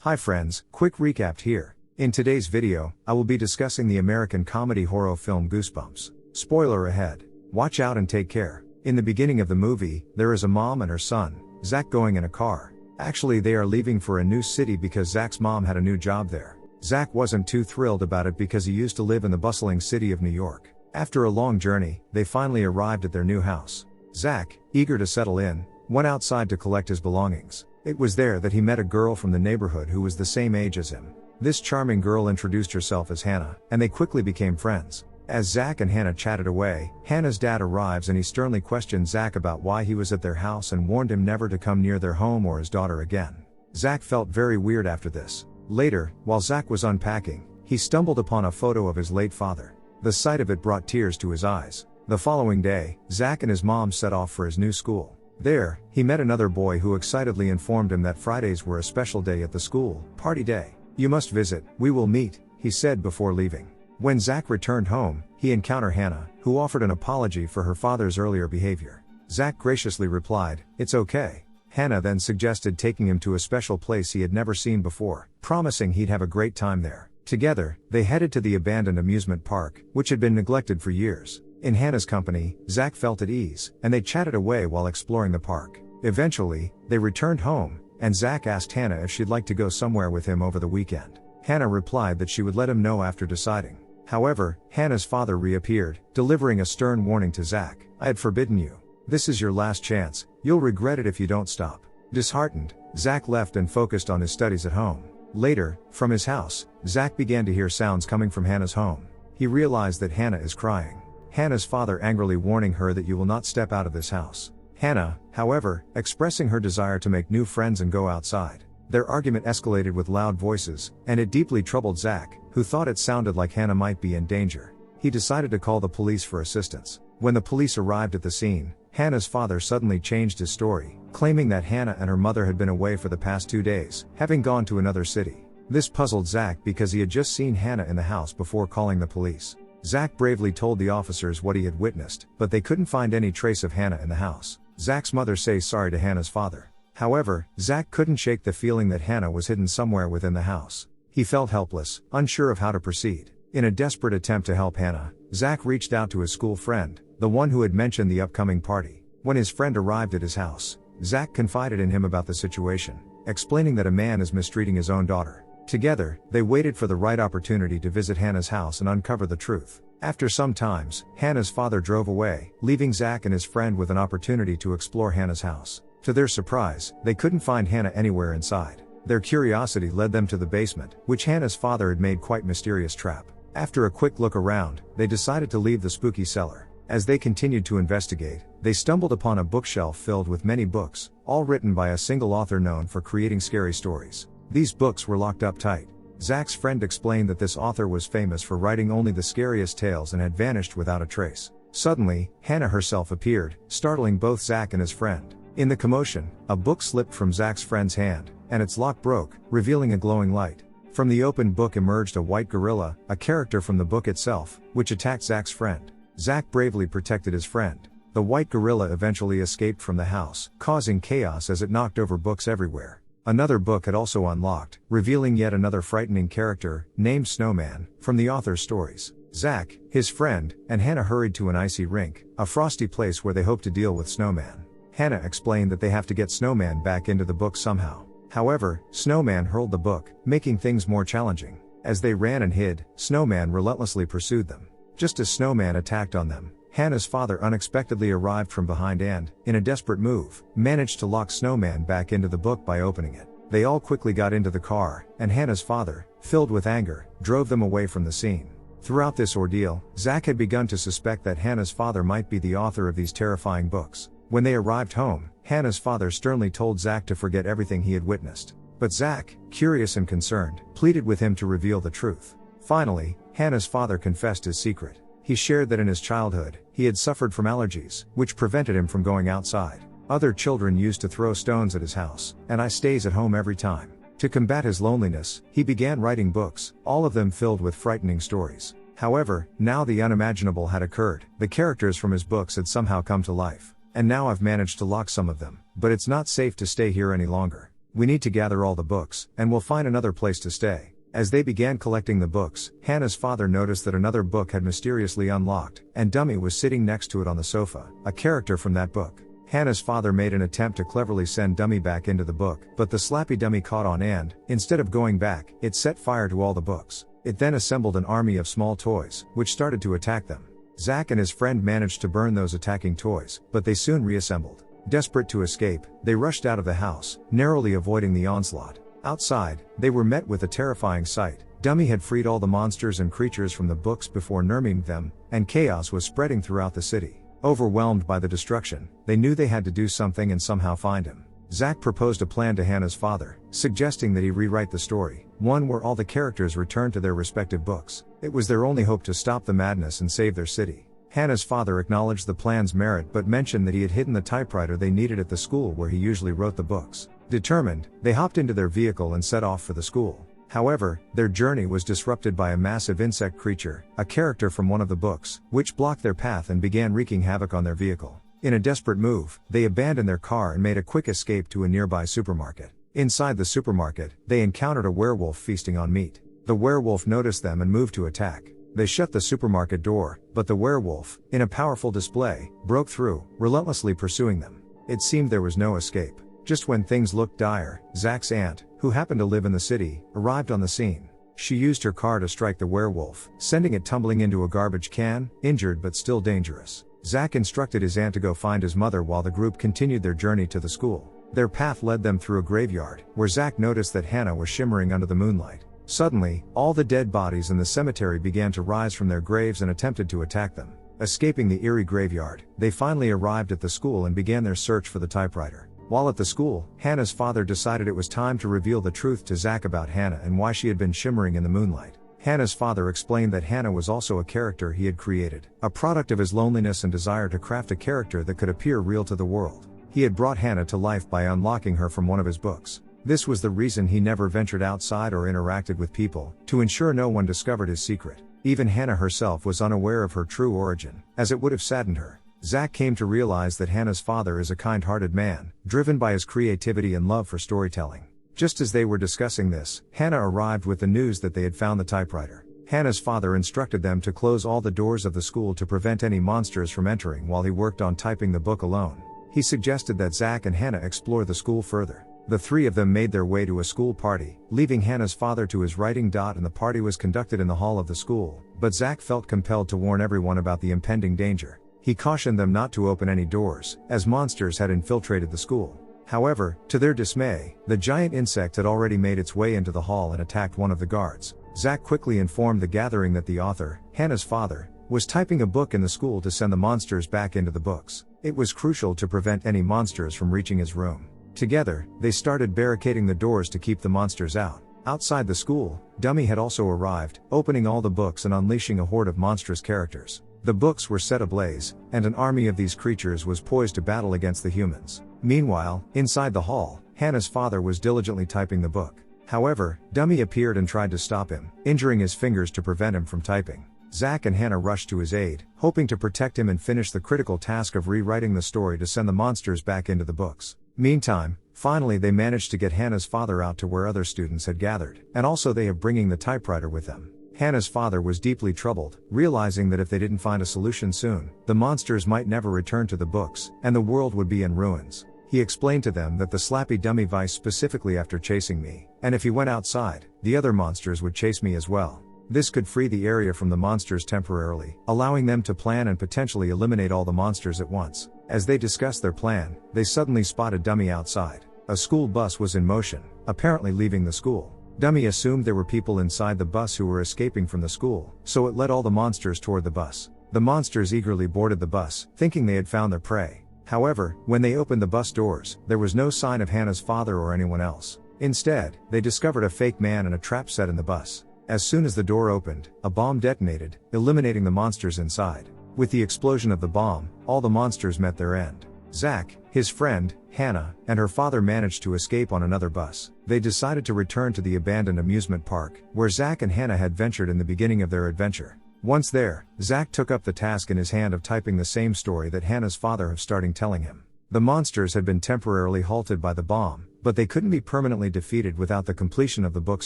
Hi friends, quick recap here. In today's video, I will be discussing the American comedy horror film Goosebumps. Spoiler ahead. Watch out and take care. In the beginning of the movie, there is a mom and her son, Zach, going in a car. Actually, they are leaving for a new city because Zach's mom had a new job there. Zach wasn't too thrilled about it because he used to live in the bustling city of New York. After a long journey, they finally arrived at their new house. Zach, eager to settle in, went outside to collect his belongings. It was there that he met a girl from the neighborhood who was the same age as him. This charming girl introduced herself as Hannah, and they quickly became friends. As Zach and Hannah chatted away, Hannah's dad arrives and he sternly questioned Zach about why he was at their house and warned him never to come near their home or his daughter again. Zach felt very weird after this. Later, while Zach was unpacking, he stumbled upon a photo of his late father. The sight of it brought tears to his eyes. The following day, Zach and his mom set off for his new school. There, he met another boy who excitedly informed him that Fridays were a special day at the school, party day. "You must visit, we will meet," he said before leaving. When Zach returned home, he encountered Hannah, who offered an apology for her father's earlier behavior. Zach graciously replied, "It's okay." Hannah then suggested taking him to a special place he had never seen before, promising he'd have a great time there. Together, they headed to the abandoned amusement park, which had been neglected for years. In Hannah's company, Zach felt at ease, and they chatted away while exploring the park. Eventually, they returned home, and Zach asked Hannah if she'd like to go somewhere with him over the weekend. Hannah replied that she would let him know after deciding. However, Hannah's father reappeared, delivering a stern warning to Zach. "I had forbidden you. This is your last chance, you'll regret it if you don't stop." Disheartened, Zach left and focused on his studies at home. Later, from his house, Zach began to hear sounds coming from Hannah's home. He realized that Hannah is crying. Hannah's father angrily warning her that you will not step out of this house. Hannah, however, expressing her desire to make new friends and go outside. Their argument escalated with loud voices, and it deeply troubled Zach, who thought it sounded like Hannah might be in danger. He decided to call the police for assistance. When the police arrived at the scene, Hannah's father suddenly changed his story, claiming that Hannah and her mother had been away for the past 2 days, having gone to another city. This puzzled Zach because he had just seen Hannah in the house before calling the police. Zach bravely told the officers what he had witnessed, but they couldn't find any trace of Hannah in the house. Zach's mother says sorry to Hannah's father. However, Zach couldn't shake the feeling that Hannah was hidden somewhere within the house. He felt helpless, unsure of how to proceed. In a desperate attempt to help Hannah, Zach reached out to his school friend, the one who had mentioned the upcoming party. When his friend arrived at his house, Zach confided in him about the situation, explaining that a man is mistreating his own daughter. Together, they waited for the right opportunity to visit Hannah's house and uncover the truth. After some time, Hannah's father drove away, leaving Zach and his friend with an opportunity to explore Hannah's house. To their surprise, they couldn't find Hannah anywhere inside. Their curiosity led them to the basement, which Hannah's father had made quite mysterious trap. After a quick look around, they decided to leave the spooky cellar. As they continued to investigate, they stumbled upon a bookshelf filled with many books, all written by a single author known for creating scary stories. These books were locked up tight. Zach's friend explained that this author was famous for writing only the scariest tales and had vanished without a trace. Suddenly, Hannah herself appeared, startling both Zach and his friend. In the commotion, a book slipped from Zach's friend's hand, and its lock broke, revealing a glowing light. From the opened book emerged a white gorilla, a character from the book itself, which attacked Zach's friend. Zach bravely protected his friend. The white gorilla eventually escaped from the house, causing chaos as it knocked over books everywhere. Another book had also unlocked, revealing yet another frightening character, named Snowman, from the author's stories. Zach, his friend, and Hannah hurried to an icy rink, a frosty place where they hoped to deal with Snowman. Hannah explained that they have to get Snowman back into the book somehow. However, Snowman hurled the book, making things more challenging. As they ran and hid, Snowman relentlessly pursued them. Just as Snowman attacked on them, Hannah's father unexpectedly arrived from behind and, in a desperate move, managed to lock Snowman back into the book by opening it. They all quickly got into the car, and Hannah's father, filled with anger, drove them away from the scene. Throughout this ordeal, Zach had begun to suspect that Hannah's father might be the author of these terrifying books. When they arrived home, Hannah's father sternly told Zach to forget everything he had witnessed. But Zach, curious and concerned, pleaded with him to reveal the truth. Finally, Hannah's father confessed his secret. He shared that in his childhood, he had suffered from allergies, which prevented him from going outside. Other children used to throw stones at his house, and I stays at home every time. To combat his loneliness, he began writing books, all of them filled with frightening stories. However, now the unimaginable had occurred. The characters from his books had somehow come to life. And now I've managed to lock some of them, but it's not safe to stay here any longer. "We need to gather all the books, and we'll find another place to stay." As they began collecting the books, Hannah's father noticed that another book had mysteriously unlocked, and Dummy was sitting next to it on the sofa, a character from that book. Hannah's father made an attempt to cleverly send Dummy back into the book, but the slappy dummy caught on and, instead of going back, it set fire to all the books. It then assembled an army of small toys, which started to attack them. Zack and his friend managed to burn those attacking toys, but they soon reassembled. Desperate to escape, they rushed out of the house, narrowly avoiding the onslaught. Outside, they were met with a terrifying sight. Dummy had freed all the monsters and creatures from the books before numbing them, and chaos was spreading throughout the city. Overwhelmed by the destruction, they knew they had to do something and somehow find him. Zack proposed a plan to Hannah's father, suggesting that he rewrite the story, one where all the characters returned to their respective books. It was their only hope to stop the madness and save their city. Hannah's father acknowledged the plan's merit but mentioned that he had hidden the typewriter they needed at the school where he usually wrote the books. Determined, they hopped into their vehicle and set off for the school. However, their journey was disrupted by a massive insect creature, a character from one of the books, which blocked their path and began wreaking havoc on their vehicle. In a desperate move, they abandoned their car and made a quick escape to a nearby supermarket. Inside the supermarket, they encountered a werewolf feasting on meat. The werewolf noticed them and moved to attack. They shut the supermarket door, but the werewolf, in a powerful display, broke through, relentlessly pursuing them. It seemed there was no escape. Just when things looked dire, Zack's aunt, who happened to live in the city, arrived on the scene. She used her car to strike the werewolf, sending it tumbling into a garbage can, injured but still dangerous. Zack instructed his aunt to go find his mother while the group continued their journey to the school. Their path led them through a graveyard, where Zack noticed that Hannah was shimmering under the moonlight. Suddenly, all the dead bodies in the cemetery began to rise from their graves and attempted to attack them. Escaping the eerie graveyard, they finally arrived at the school and began their search for the typewriter. While at the school, Hannah's father decided it was time to reveal the truth to Zack about Hannah and why she had been shimmering in the moonlight. Hannah's father explained that Hannah was also a character he had created, a product of his loneliness and desire to craft a character that could appear real to the world. He had brought Hannah to life by unlocking her from one of his books. This was the reason he never ventured outside or interacted with people, to ensure no one discovered his secret. Even Hannah herself was unaware of her true origin, as it would have saddened her. Zack came to realize that Hannah's father is a kind-hearted man, driven by his creativity and love for storytelling. Just as they were discussing this, Hannah arrived with the news that they had found the typewriter. Hannah's father instructed them to close all the doors of the school to prevent any monsters from entering while he worked on typing the book alone. He suggested that Zack and Hannah explore the school further. The three of them made their way to a school party, leaving Hannah's father to his writing. And the party was conducted in the hall of the school, but Zack felt compelled to warn everyone about the impending danger. He cautioned them not to open any doors, as monsters had infiltrated the school. However, to their dismay, the giant insect had already made its way into the hall and attacked one of the guards. Zack quickly informed the gathering that the author, Hannah's father, was typing a book in the school to send the monsters back into the books. It was crucial to prevent any monsters from reaching his room. Together, they started barricading the doors to keep the monsters out. Outside the school, Dummy had also arrived, opening all the books and unleashing a horde of monstrous characters. The books were set ablaze, and an army of these creatures was poised to battle against the humans. Meanwhile, inside the hall, Hannah's father was diligently typing the book. However, Dummy appeared and tried to stop him, injuring his fingers to prevent him from typing. Zack and Hannah rushed to his aid, hoping to protect him and finish the critical task of rewriting the story to send the monsters back into the books. Meantime, finally they managed to get Hannah's father out to where other students had gathered, and also they have bringing the typewriter with them. Hannah's father was deeply troubled, realizing that if they didn't find a solution soon, the monsters might never return to the books, and the world would be in ruins. He explained to them that the slappy dummy vice specifically after chasing me, and if he went outside, the other monsters would chase me as well. This could free the area from the monsters temporarily, allowing them to plan and potentially eliminate all the monsters at once. As they discussed their plan, they suddenly spotted Dummy outside. A school bus was in motion, apparently leaving the school. Dummy assumed there were people inside the bus who were escaping from the school, so it led all the monsters toward the bus. The monsters eagerly boarded the bus, thinking they had found their prey. However, when they opened the bus doors, there was no sign of Hannah's father or anyone else. Instead, they discovered a fake man and a trap set in the bus. As soon as the door opened, a bomb detonated, eliminating the monsters inside. With the explosion of the bomb, all the monsters met their end. Zack, his friend, Hannah, and her father managed to escape on another bus. They decided to return to the abandoned amusement park, where Zack and Hannah had ventured in the beginning of their adventure. Once there, Zack took up the task in his hand of typing the same story that Hannah's father had started telling him. The monsters had been temporarily halted by the bomb, but they couldn't be permanently defeated without the completion of the book's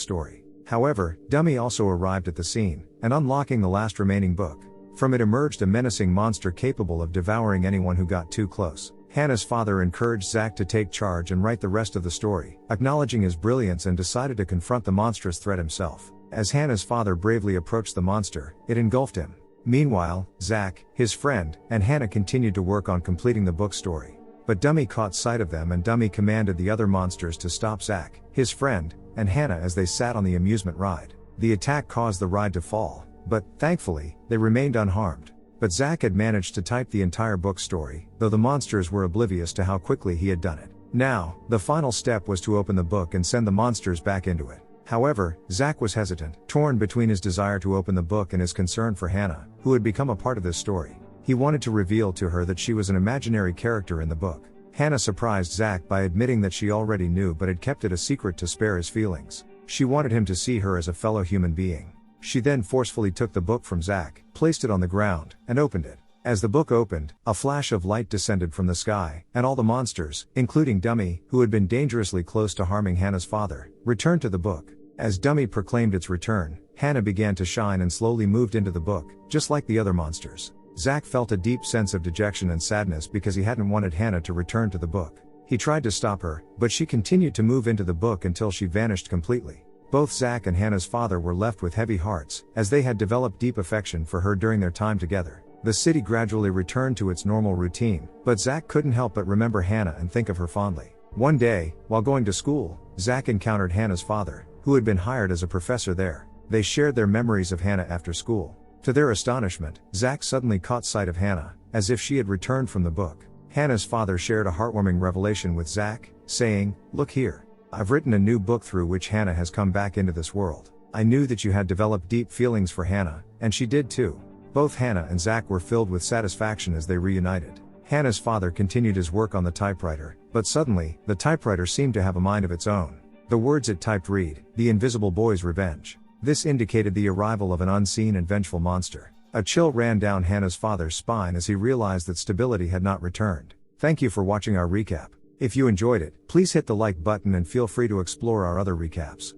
story. However, Dummy also arrived at the scene, and unlocking the last remaining book. From it emerged a menacing monster capable of devouring anyone who got too close. Hannah's father encouraged Zach to take charge and write the rest of the story, acknowledging his brilliance, and decided to confront the monstrous threat himself. As Hannah's father bravely approached the monster, it engulfed him. Meanwhile, Zach, his friend, and Hannah continued to work on completing the book's story. But Dummy caught sight of them, and Dummy commanded the other monsters to stop Zach, his friend, and Hannah as they sat on the amusement ride. The attack caused the ride to fall, but, thankfully, they remained unharmed. But Zach had managed to type the entire book story, though the monsters were oblivious to how quickly he had done it. Now, the final step was to open the book and send the monsters back into it. However, Zach was hesitant, torn between his desire to open the book and his concern for Hannah, who had become a part of this story. He wanted to reveal to her that she was an imaginary character in the book. Hannah surprised Zach by admitting that she already knew but had kept it a secret to spare his feelings. She wanted him to see her as a fellow human being. She then forcefully took the book from Zach, placed it on the ground, and opened it. As the book opened, a flash of light descended from the sky, and all the monsters, including Dummy, who had been dangerously close to harming Hannah's father, returned to the book. As Dummy proclaimed its return, Hannah began to shine and slowly moved into the book, just like the other monsters. Zach felt a deep sense of dejection and sadness because he hadn't wanted Hannah to return to the book. He tried to stop her, but she continued to move into the book until she vanished completely. Both Zach and Hannah's father were left with heavy hearts, as they had developed deep affection for her during their time together. The city gradually returned to its normal routine, but Zach couldn't help but remember Hannah and think of her fondly. One day, while going to school, Zach encountered Hannah's father, who had been hired as a professor there. They shared their memories of Hannah after school. To their astonishment, Zach suddenly caught sight of Hannah, as if she had returned from the book. Hannah's father shared a heartwarming revelation with Zach, saying, "Look here. I've written a new book through which Hannah has come back into this world. I knew that you had developed deep feelings for Hannah, and she did too." Both Hannah and Zach were filled with satisfaction as they reunited. Hannah's father continued his work on the typewriter, but suddenly, the typewriter seemed to have a mind of its own. The words it typed read, "The Invisible Boy's Revenge." This indicated the arrival of an unseen and vengeful monster. A chill ran down Hannah's father's spine as he realized that stability had not returned. Thank you for watching our recap. If you enjoyed it, please hit the like button and feel free to explore our other recaps.